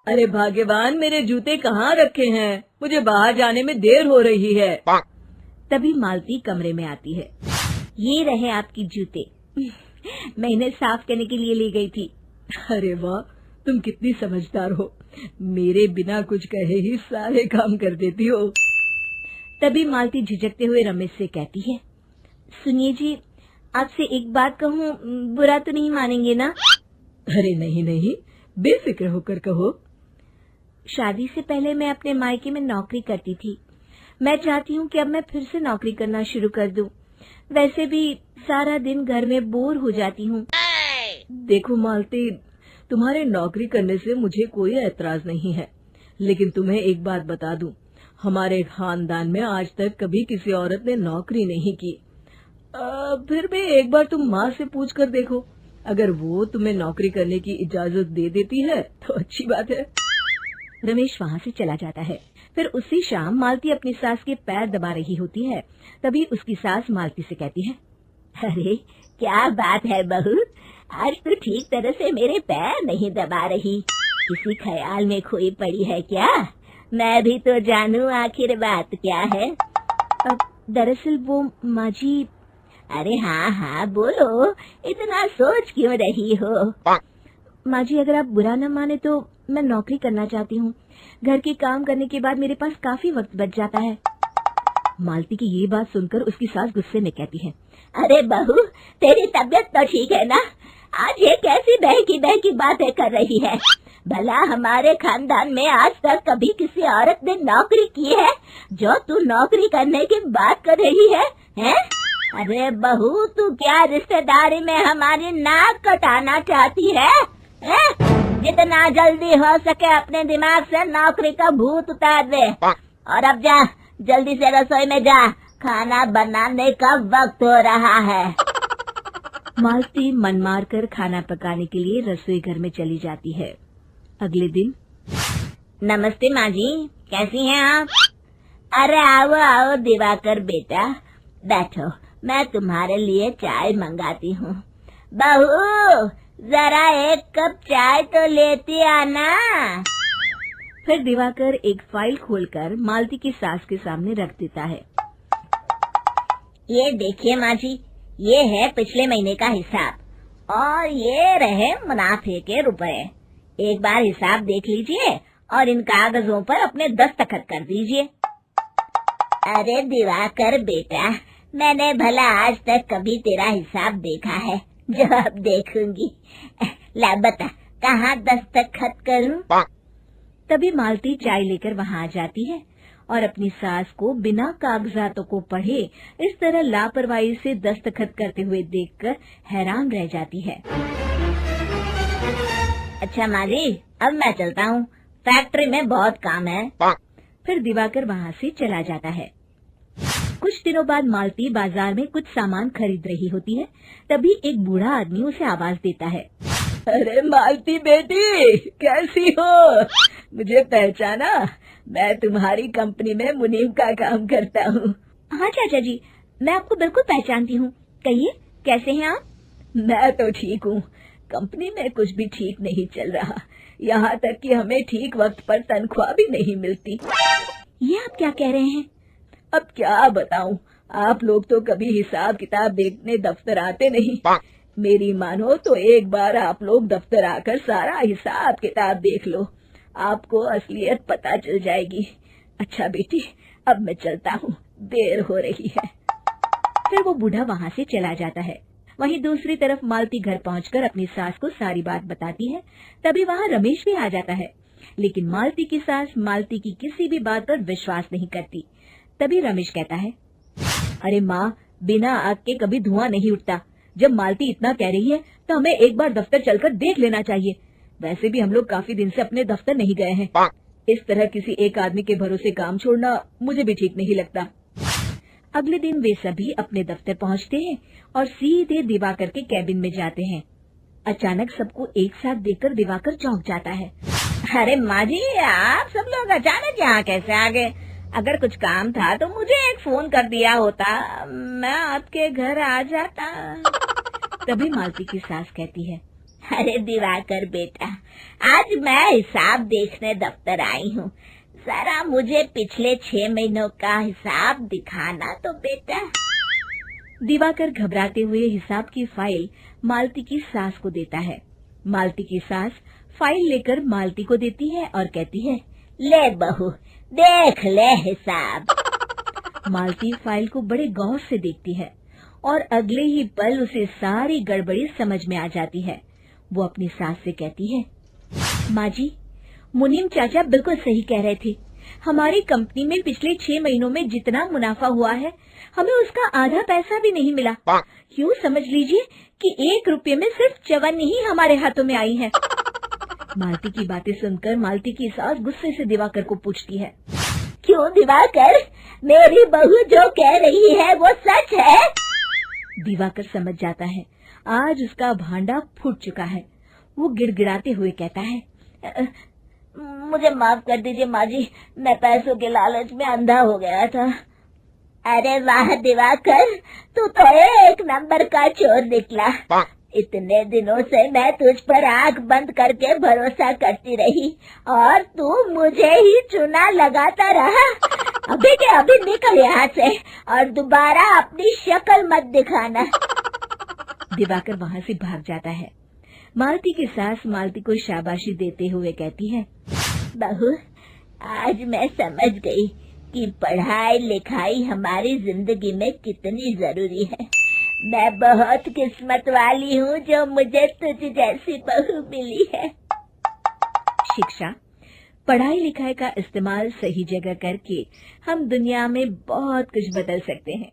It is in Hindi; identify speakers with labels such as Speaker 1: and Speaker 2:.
Speaker 1: अरे भाग्यवान, मेरे जूते कहाँ रखे हैं? मुझे बाहर जाने में देर हो रही है।
Speaker 2: तभी मालती कमरे में आती है। ये रहे आपकी जूते। मैं इन्हें साफ करने के लिए ले गई थी।
Speaker 1: अरे वाह, तुम कितनी समझदार हो। मेरे बिना कुछ कहे ही सारे काम कर देती हो।
Speaker 2: तभी मालती झिझकते हुए रमेश से कहती है, सुनिए जी, आपसे एक बात कहूँ, बुरा तो नहीं मानेंगे ना?
Speaker 1: अरे नहीं नहीं, बेफिक्र होकर कहो।
Speaker 2: शादी से पहले मैं अपने मायके में नौकरी करती थी। मैं चाहती हूँ कि अब मैं फिर से नौकरी करना शुरू कर दूं। वैसे भी सारा दिन घर में बोर हो जाती हूँ।
Speaker 1: देखो मालती, तुम्हारे नौकरी करने से मुझे कोई ऐतराज नहीं है, लेकिन तुम्हें एक बात बता दूं, हमारे खानदान में आज तक कभी किसी औरत ने नौकरी नहीं की। फिर भी एक बार तुम माँ से पूछ कर देखो, अगर वो तुम्हें नौकरी करने की इजाजत दे देती है तो अच्छी बात है।
Speaker 2: रमेश वहाँ से चला जाता है। फिर उसी शाम मालती अपनी सास के पैर दबा रही होती है। तभी उसकी सास मालती से कहती है, अरे क्या बात है बहू, आज तो ठीक तरह से मेरे पैर नहीं दबा रही। किसी ख्याल में खोई पड़ी है क्या? मैं भी तो जानूं आखिर बात क्या है। दरअसल वो माँ जी। अरे हाँ हाँ बोलो, इतना सोच क्यों रही हो? माँ जी, अगर आप बुरा न माने तो मैं नौकरी करना चाहती हूँ। घर के काम करने के बाद मेरे पास काफी वक्त बच जाता है। मालती की ये बात सुनकर उसकी सास गुस्से में कहती है, अरे बहू, तेरी तबीयत तो ठीक है ना? आज ये कैसी बहकी बातें कर रही है? भला हमारे खानदान में आज तक कभी किसी औरत ने नौकरी की है जो तू नौकरी करने की बात कर रही है, हैं? अरे बहू, तू क्या रिश्तेदारी में हमारी नाक कटाना चाहती है? जितना जल्दी हो सके अपने दिमाग से नौकरी का भूत उतार दे। और अब जा, जल्दी से रसोई में जा, खाना बनाने का वक्त हो रहा है। मालती मन मार कर खाना पकाने के लिए रसोई घर में चली जाती है। अगले दिन। नमस्ते माँ जी, कैसी हैं आप? अरे आओ आओ दिवाकर बेटा, बैठो, मैं तुम्हारे लिए चाय मंगाती हूँ। बहू, जरा एक कप चाय तो लेती आना। फिर दिवाकर एक फाइल खोलकर मालती की सास के सामने रख देता है। ये देखिए माँ जी, ये है पिछले महीने का हिसाब और ये रहे मुनाफे के रुपए। एक बार हिसाब देख लीजिए और इन कागजों पर अपने दस्तखत कर दीजिए। अरे दिवाकर बेटा, मैंने भला आज तक कभी तेरा हिसाब देखा है जो अब देखूंगी? ला बता, कहाँ दस्तखत करूं? तभी मालती चाय लेकर वहाँ आ जाती है और अपनी सास को बिना कागजातों को पढ़े इस तरह लापरवाही से दस्तखत करते हुए देखकर हैरान रह जाती है। अच्छा माँ जी, अब मैं चलता हूँ, फैक्ट्री में बहुत काम है। फिर दिवाकर वहाँ से चला जाता है। कुछ दिनों बाद मालती बाजार में कुछ सामान खरीद रही होती है। तभी एक बूढ़ा आदमी उसे आवाज देता है,
Speaker 1: अरे मालती बेटी, कैसी हो? मुझे पहचाना? मैं तुम्हारी कंपनी में मुनीम का काम करता हूँ।
Speaker 2: हाँ चाचा जी, मैं आपको बिल्कुल पहचानती हूँ। कहिए, कैसे हैं आप?
Speaker 1: मैं तो ठीक हूँ, कंपनी में कुछ भी ठीक नहीं चल रहा। यहाँ तक कि हमें ठीक वक्त पर तनख्वाह भी नहीं मिलती।
Speaker 2: ये आप क्या कह रहे हैं?
Speaker 1: अब क्या बताऊं, आप लोग तो कभी हिसाब किताब देखने दफ्तर आते नहीं। मेरी मानो तो एक बार आप लोग दफ्तर आकर सारा हिसाब किताब देख लो, आपको असलियत पता चल जाएगी। अच्छा बेटी, अब मैं चलता हूँ, देर हो रही है।
Speaker 2: फिर वो बूढ़ा वहाँ से चला जाता है। वहीं दूसरी तरफ मालती घर पहुंचकर अपनी सास को सारी बात बताती है। तभी वहाँ रमेश भी आ जाता है, लेकिन मालती की सास मालती की किसी भी बात पर विश्वास नहीं करती। तभी रमेश कहता है, अरे माँ, बिना आग के कभी धुआं नहीं उठता। जब मालती इतना कह रही है तो हमें एक बार दफ्तर चलकर देख लेना चाहिए। वैसे भी हम लोग काफी दिन से अपने दफ्तर नहीं गए हैं। इस तरह किसी एक आदमी के भरोसे काम छोड़ना मुझे भी ठीक नहीं लगता। अगले दिन वे सभी अपने दफ्तर पहुंचते हैं और सीधे दिवाकर के कैबिन में जाते हैं। अचानक सबको एक साथ देखकर दिवाकर चौंक जाता है। अरे माँ जी, आप सब लोग अचानक यहाँ कैसे आ गए? अगर कुछ काम था तो मुझे एक फोन कर दिया होता, मैं आपके घर आ जाता। तभी मालती की सास कहती है, अरे दिवाकर बेटा, आज मैं हिसाब देखने दफ्तर आई हूँ। जरा मुझे पिछले 6 महीनों का हिसाब दिखाना तो बेटा। दिवाकर घबराते हुए हिसाब की फाइल मालती की सास को देता है। मालती की सास फाइल लेकर मालती को देती है और कहती है, ले बहू, देख ले हिसाब। मालती फाइल को बड़े गौर से देखती है और अगले ही पल उसे सारी गड़बड़ी समझ में आ जाती है। वो अपनी सास से कहती है, माँ जी, मुनीम चाचा बिल्कुल सही कह रहे थे। हमारी कंपनी में पिछले 6 महीनों में जितना मुनाफा हुआ है, हमें उसका आधा पैसा भी नहीं मिला। यूँ समझ लीजिए कि 1 रुपये में सिर्फ चवन्नी ही हमारे हाथों में आई है। मालती की बातें सुनकर मालती की सास गुस्से से दिवाकर को पूछती है, क्यों दिवाकर, मेरी बहू जो कह रही है वो सच है? दिवाकर समझ जाता है आज उसका भांडा फूट चुका है। वो गिड़गिड़ाते हुए कहता है, मुझे माफ कर दीजिए माँ जी, मैं पैसों के लालच में अंधा हो गया था। अरे वाह दिवाकर, तू तो 1 नंबर का चोर निकला। इतने दिनों से मैं तुझ पर आंख बंद करके भरोसा करती रही और तू मुझे ही चुना लगाता रहा। अभी के अभी निकल यहाँ से और दोबारा अपनी शक्ल मत दिखाना। दिवाकर वहाँ से भाग जाता है। मालती की सास मालती को शाबाशी देते हुए कहती है, बहू, आज मैं समझ गई कि पढ़ाई लिखाई हमारी जिंदगी में कितनी जरूरी है। मैं बहुत किस्मत वाली हूँ जो मुझे तुझ जैसी बहू मिली है। शिक्षा, पढ़ाई लिखाई का इस्तेमाल सही जगह करके हम दुनिया में बहुत कुछ बदल सकते हैं।